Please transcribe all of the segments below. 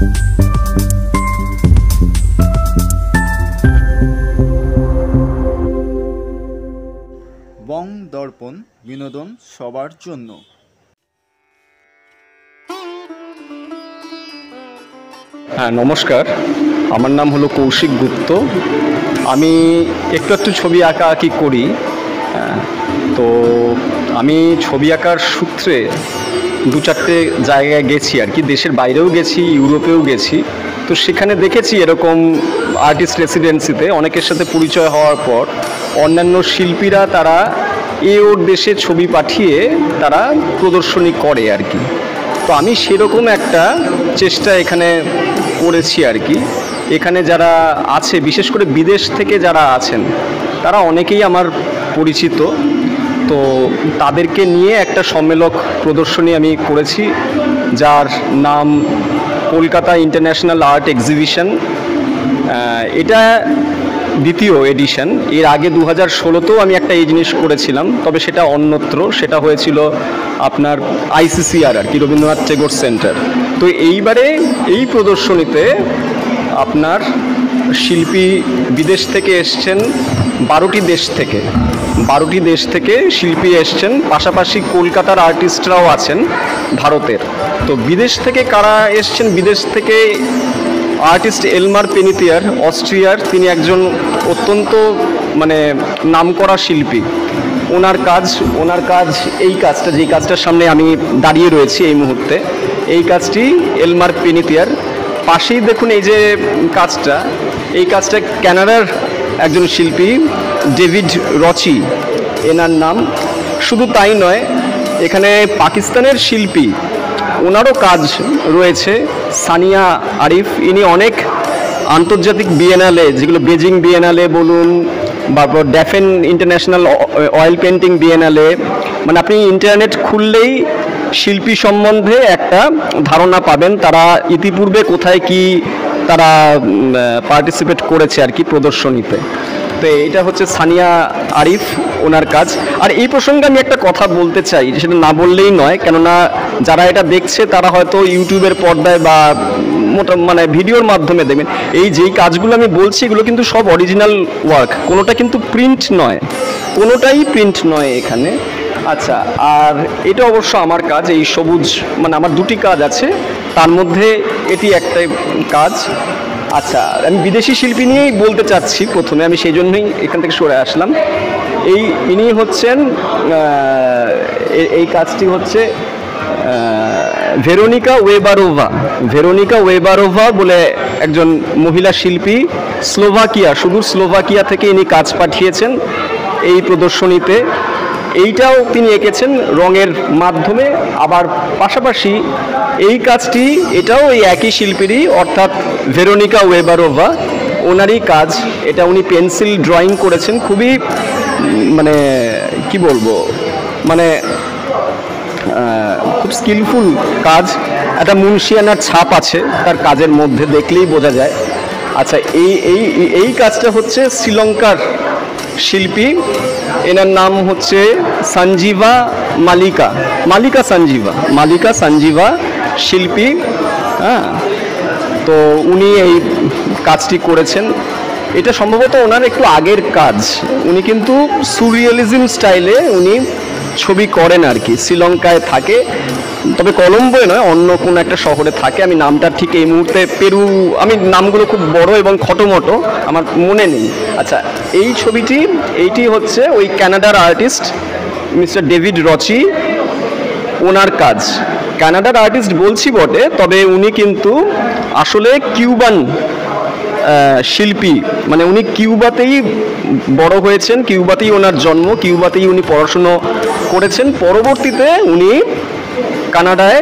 বং দর্পণ, বিনোদন সবার জন্য। হ্যাঁ, নমস্কার। আমার নাম হলো কৌশিক গুপ্ত। আমি একটু ছবি আঁকাআঁকি করি। তো আমি ছবি আঁকার সূত্রে 2-4টে জায়গায় গেছি আর কি, দেশের বাইরেও গেছি, ইউরোপেও গেছি। তো সেখানে দেখেছি এরকম আর্টিস্ট রেসিডেন্সিতে অনেকের সাথে পরিচয় হওয়ার পর অন্যান্য শিল্পীরা তারা ওর দেশে ছবি পাঠিয়ে তারা প্রদর্শনী করে আর কি। তো আমি সেরকম একটা চেষ্টা এখানে করেছি আর কি। এখানে যারা আছে, বিশেষ করে বিদেশ থেকে যারা আছেন, তারা অনেকেই আমার পরিচিত। তো তাদেরকে নিয়ে একটা সম্মেলক প্রদর্শনী আমি করেছি, যার নাম কলকাতা ইন্টারন্যাশনাল আর্ট এক্সিবিশন। এটা দ্বিতীয় এডিশন। এর আগে 2016তেও আমি একটা এই জিনিস করেছিলাম, তবে সেটা অন্যত্র, সেটা হয়েছিল আপনার ICCR আর কি, রবীন্দ্রনাথ টেগোর সেন্টার। তো এইবারে এই প্রদর্শনীতে আপনার শিল্পী বিদেশ থেকে এসছেন, 12টি দেশ থেকে শিল্পী এসছেন, পাশাপাশি কলকাতার আর্টিস্টরাও আছেন ভারতের। তো বিদেশ থেকে কারা এসছেন? বিদেশ থেকে আর্টিস্ট এলমার পেনিতিয়ার, অস্ট্রিয়ার। তিনি একজন অত্যন্ত নামকরা শিল্পী। ওনার কাজ এই কাজটা, যেই কাজটার সামনে আমি দাঁড়িয়ে রয়েছি এই মুহূর্তে, এই কাজটি এলমার পেনিতিয়ার। পাশেই দেখুন এই যে কাজটা, এই কাজটা কানাডার একজন শিল্পী ডেভিড রচি, এনার নাম। শুধু তাই নয়, এখানে পাকিস্তানের শিল্পী, ওনারও কাজ রয়েছে, সানিয়া আরিফ। ইনি অনেক আন্তর্জাতিক বিয়েনালে, যেগুলো বেজিং বিয়েনালে বলুন, তারপর ড্যাফেন ইন্টারন্যাশনাল অয়েল পেন্টিং বিয়েনালে, আপনি ইন্টারনেট খুললেই শিল্পী সম্বন্ধে একটা ধারণা পাবেন, তারা ইতিপূর্বে কোথায় কি তারা পার্টিসিপেট করেছে আর কি প্রদর্শনীতে। তো এটা হচ্ছে সানিয়া আরিফ, ওনার কাজ। আর এই প্রসঙ্গে আমি একটা কথা বলতে চাই, সেটা না বললেই নয়, কেননা যারা এটা দেখছে তারা হয়তো ইউটিউবের পর্দায় বা ভিডিওর মাধ্যমে দেখবেন। যেই কাজগুলো আমি বলছি এগুলো কিন্তু সব অরিজিনাল ওয়ার্ক, কোনোটা কিন্তু কোনোটাই প্রিন্ট নয় এখানে। আচ্ছা, আর এটা অবশ্য আমার কাজ, এই সবুজ, আমার 2টি কাজ আছে, তার মধ্যে এটি একটা কাজ। আচ্ছা, আমি বিদেশি শিল্পী নিয়েই বলতে চাচ্ছি প্রথমে, আমি সেই জন্যই এখান থেকে সরে আসলাম। ইনি হচ্ছেন, এই কাজটি হচ্ছে ভেরোনিকা ওয়েবারোভা বলে একজন মহিলা শিল্পী, স্লোভাকিয়া, সুদূর স্লোভাকিয়া থেকে ইনি কাজ পাঠিয়েছেন এই প্রদর্শনীতে। এইটাও তিনি এঁকেছেন রঙের মাধ্যমে। আবার পাশাপাশি এই কাজটি, এটাও এই একই শিল্পীরই, অর্থাৎ ভেরোনিকা ওয়েবারোভা, ওনারই কাজ। এটা উনি পেন্সিল ড্রয়িং করেছেন, খুবই কি বলবো, খুব স্কিলফুল কাজ। একটা মুন্সিয়ানার ছাপ আছে তার কাজের মধ্যে, দেখলেই বোঝা যায়। আচ্ছা, এই কাজটা হচ্ছে শ্রীলঙ্কার শিল্পী, এনার নাম হচ্ছে মালিকা সঞ্জীবা শিল্পী। হ্যাঁ, তো উনি এই কাজটি করেছেন। এটা সম্ভবত ওনার একটু আগের কাজ। উনি কিন্তু সুরিয়ালিজম স্টাইলে উনি ছবি করেন আর কি। শ্রীলঙ্কায় থাকে, তবে কলম্বোয় নয়, অন্য কোনো একটা শহরে থাকে। আমি নামটা ঠিক এই মুহূর্তে, আমি নামগুলো খুব বড় এবং খটোমটো, আমার মনে নেই। আচ্ছা, এইটি হচ্ছে ওই কানাডার আর্টিস্ট মিস্টার ডেভিড রচি, ওনার কাজ। কানাডার আর্টিস্ট বলছি বটে, তবে উনি কিন্তু আসলে কিউবান শিল্পী। উনি কিউবাতেই বড় হয়েছেন, কিউবাতেই ওনার জন্ম, কিউবাতেই উনি পড়াশুনো করেছেন। পরবর্তীতে উনি কানাডায়,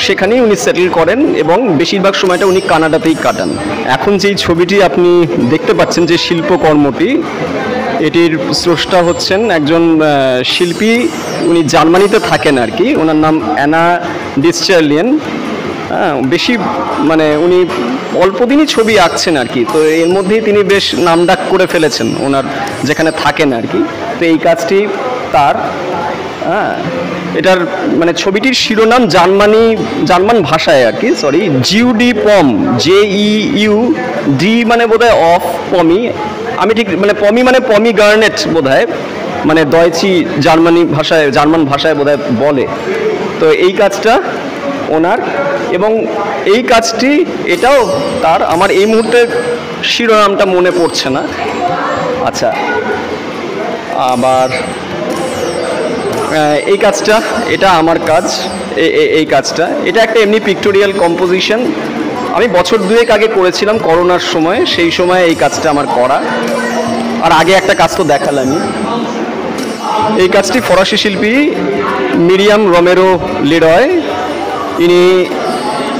সেখানেই উনি সেটেল করেন এবং বেশিরভাগ সময়টা উনি কানাডাতেই কাটান। এখন যেই ছবিটি আপনি দেখতে পাচ্ছেন, যে শিল্পকর্মটি, এটির স্রষ্টা হচ্ছেন একজন শিল্পী, উনি জার্মানিতে থাকেন আর কি। ওনার নাম অ্যানা ডিসচার্লিয়ান। বেশি উনি অল্প দিনই ছবি আঁকছেন আর কি। তো এর মধ্যেই তিনি বেশ নামডাক করে ফেলেছেন ওনার যেখানে থাকেন আর কি। তো এই কাজটি তার। হ্যাঁ, এটার মানে ছবিটির শিরোনাম জার্মান ভাষায় আর কি, সরি, জিউডি পম, JEUD মানে বোধহয় অফ পমি, আমি ঠিক মানে পমি মানে পমি গার্নেট বোধহয়, মানে দয়চি জার্মান ভাষায় বোধহয় বলে। তো এই কাজটা ওনার, এবং এই কাজটি এটাও তার, আমার এই মুহূর্তে শিরোনামটা মনে পড়ছে না। আচ্ছা, আবার এই কাজটা, এটা আমার কাজ, এই কাজটা, এটা একটা এমনি পিক্টোরিয়াল কম্পোজিশন, আমি বছর দুয়েক আগে করেছিলাম করোনার সময়, সেই সময় এই কাজটা আমার করা। আর আগে একটা কাজ তো দেখালামই। এই কাজটি ফরাসি শিল্পী মিরিয়াম রমেরো লেরয়, ইনি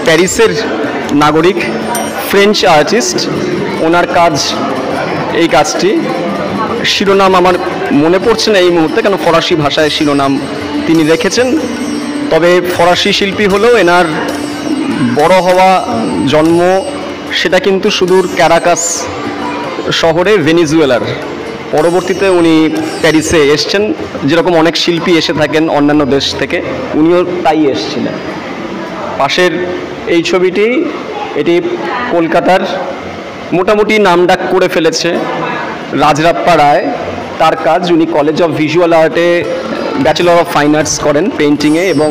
প্যারিসের নাগরিক, ফ্রেঞ্চ আর্টিস্ট, ওনার কাজ এই কাজটি। শিরোনাম আমার মনে পড়ছে না এই মুহূর্তে, কেন ফরাসি ভাষায় শিরোনাম তিনি রেখেছেন। তবে ফরাসি শিল্পী হলেও এনার বড় হওয়া, জন্ম সেটা কিন্তু সুদূর ক্যারাকাস শহরে, ভেনিজুয়েলার। পরবর্তীতে উনি প্যারিসে এসছেন, যেরকম অনেক শিল্পী এসে থাকেন অন্যান্য দেশ থেকে, উনিও তাই এসছিলেন। পাশের এই ছবিটি, এটি কলকাতার মোটামুটি নামডাক করে ফেলেছে রাজরাপ্পা রায়, তার কাজ। উনি কলেজ অফ ভিজুয়াল আর্টে ব্যাচেলর অফ ফাইন আর্টস করেন পেন্টিংয়ে, এবং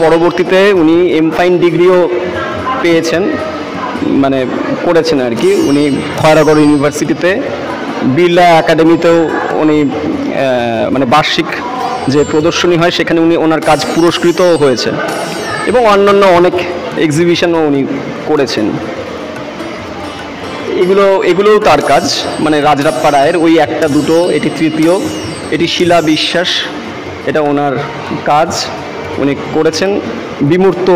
পরবর্তীতে উনি এমফাইন ডিগ্রিও পেয়েছেন, মানে করেছেন আর কি। উনি খয়রাগড় ইউনিভার্সিটিতে, বিড়লা একাডেমিতেও উনি মানে বার্ষিক যে প্রদর্শনী হয় সেখানে ওনার কাজ পুরস্কৃতও হয়েছে, এবং অন্যান্য অনেক এক্সিবিশনও উনি করেছেন। এগুলোও তার কাজ, মানে রাজরাপ্পা রায়ের ওই একটা দুটো, এটি তৃতীয়, এটি শিলা বিশ্বাস, এটা ওনার কাজ, উনি করেছেন। বিমূর্ত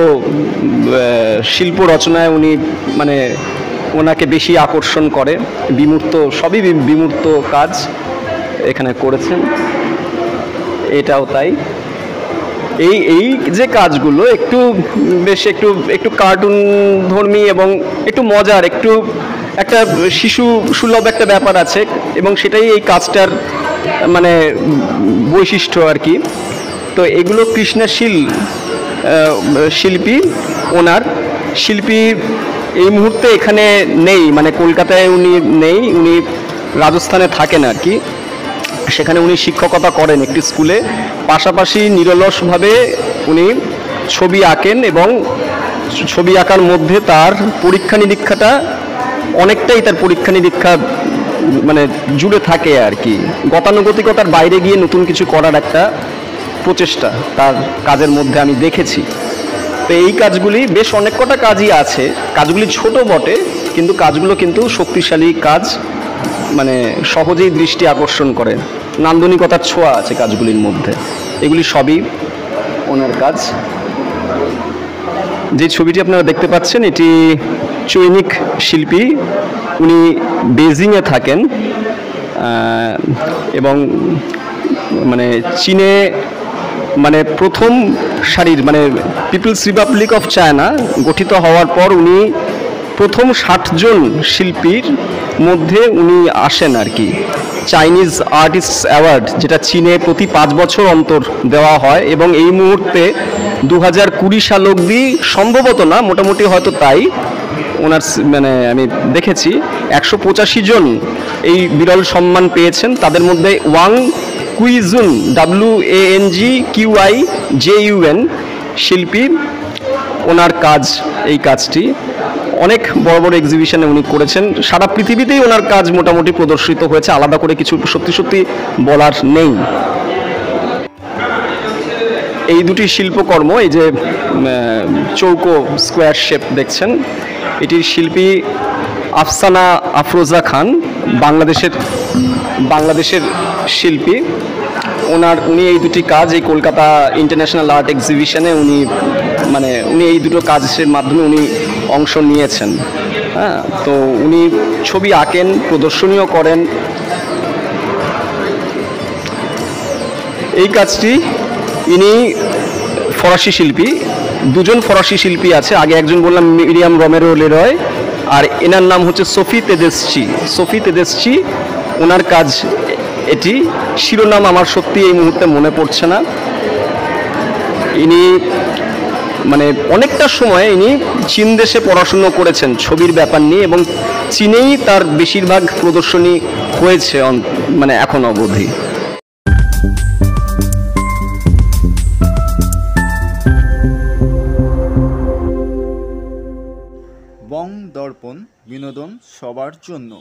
শিল্প রচনায় উনি মানে ওনাকে বেশি আকর্ষণ করে, বিমূর্ত, সবই বিমূর্ত কাজ এখানে করেছেন, এটাও তাই। এই যে কাজগুলো একটু বেশ একটু কার্টুন ধর্মী এবং একটু মজার, একটু একটা শিশু সুলভ একটা ব্যাপার আছে, এবং সেটাই এই কাজটার মানে বৈশিষ্ট্য আর কি। তো এগুলো কৃষ্ণশীল শিল্পী, ওনার শিল্পী এই মুহূর্তে এখানে নেই, মানে কলকাতায় উনি নেই, উনি রাজস্থানে থাকেন আর কি। সেখানে উনি শিক্ষকতা করেন একটি স্কুলে, পাশাপাশি নিরলসভাবে উনি ছবি আঁকেন, এবং ছবি আঁকার মধ্যে তার পরীক্ষা নিরীক্ষাটা অনেকটাই, তার পরীক্ষা নিরীক্ষা মানে জুড়ে থাকে আর কি। গতানুগতিকতার বাইরে গিয়ে নতুন কিছু করার একটা প্রচেষ্টা তার কাজের মধ্যে আমি দেখেছি। তো এই কাজগুলি বেশ অনেক কটা কাজই আছে, কাজগুলি ছোট বটে, কিন্তু কাজগুলো কিন্তু শক্তিশালী কাজ, মানে সহজেই দৃষ্টি আকর্ষণ করে, নান্দনিকতার ছোঁয়া আছে কাজগুলির মধ্যে। এগুলি সবই ওনার কাজ। যে ছবিটি আপনারা দেখতে পাচ্ছেন, এটি চৈনিক শিল্পী, উনি বেজিংয়ে থাকেন, এবং মানে চীনে মানে প্রথম সারির, মানে পিপলস রিপাবলিক অফ চায়না গঠিত হওয়ার পর উনি প্রথম 60 জন শিল্পীর মধ্যে উনি আসেন আর কি। চাইনিজ আর্টিস্ট অ্যাওয়ার্ড, যেটা চীনে প্রতি 5 বছর অন্তর দেওয়া হয়, এবং এই মুহূর্তে 2020 সাল অবধি, সম্ভবত না, মোটামুটি হয়তো তাই, ওনার মানে আমি দেখেছি 185 জন এই বিরল সম্মান পেয়েছেন। তাদের মধ্যে ওয়াং কুইজুন, WANGQIJUN শিল্পী, ওনার কাজ, এই কাজটি অনেক বড় বড় এক্সিবিশনে উনি করেছেন, সারা পৃথিবীতেই ওনার কাজ মোটামুটি প্রদর্শিত হয়েছে, আলাদা করে কিছু সত্যি বলার নেই। এই দুটি শিল্পকর্ম, এই যে চৌকো স্কোয়ার শেপ দেখছেন, এটির শিল্পী আফসানা আফরোজা খান, বাংলাদেশের শিল্পী। উনি এই দুটি কাজ এই কলকাতা ইন্টারন্যাশনাল আর্ট এক্সিবিশনে উনি এই দুটো কাজের মাধ্যমে উনি অংশ নিয়েছেন। হ্যাঁ, তো উনি ছবি আঁকেন, প্রদর্শনীও করেন। এই কাজটি ইনি ফরাসি শিল্পী, দুজন ফরাসি শিল্পী আছে, আগে একজন বললাম মিরিয়াম রমেরো লেরয়, আর এনার নাম হচ্ছে সোফি তেদেসচি। ওনার কাজ এটি শিরোনাম আমার সত্যি এই মুহূর্তে মনে পড়ছে না। ইনি মানে অনেকটা সময় ইনি চীন দেশে পড়াশুনো করেছেন ছবির ব্যাপার নিয়ে, এবং চীনেই তার বেশিরভাগ প্রদর্শনী হয়েছে মানে এখন অবধি। বং দর্পণ, বিনোদন সবার জন্য।